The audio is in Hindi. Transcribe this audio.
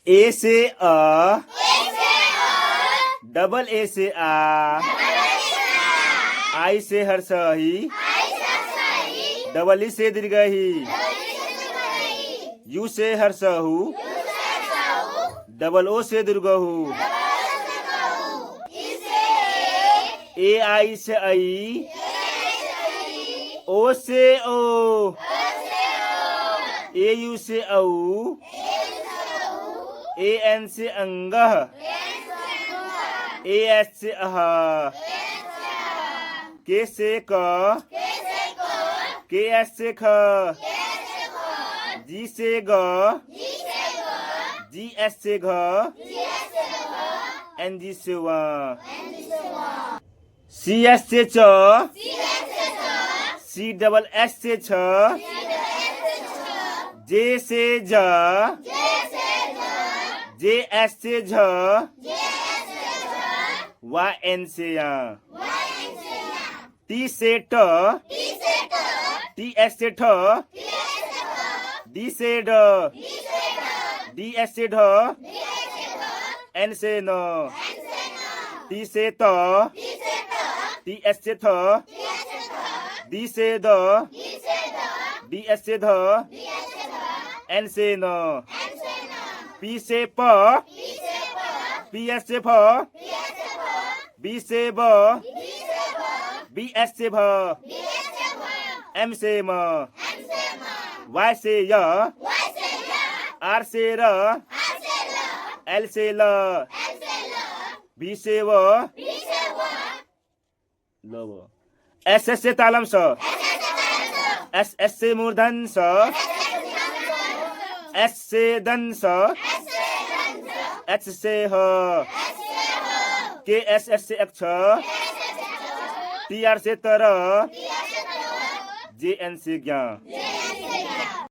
ए से अ, डबल ए से आ, आई से हर्षही, डबल ई से दीर्घही, यू से हर्षहु, डबल ओ से दीर्घहु, ए आई से आई, ओ से ओ, ए यू से औ, ए एन से अंगह, ए एस से अह, के से क, के एस से ख, जी से ग, जी एस से घ, एन जी से व, सी एस से च, सी डबल एस से छ, जे से ज, जे एस से झ, वा एन से या, टी से ट, टी एस से ठ, डी से ड, डी एस से ढ, एन से न, टी से त, टी एस से थ, डी से द, डी एस से ध, एन से न, पी से प, पी एस से फ, बी से ब, बी एस से भ, एम से म, वाई से य, आर से र, एल से ल, बी से व, एस एस से तालम स, एस एस से मूर्धन स, एस से दन स, एच से ह, के एस एस से अक्ष, टी आर से तर, जे एन से ज्ञ।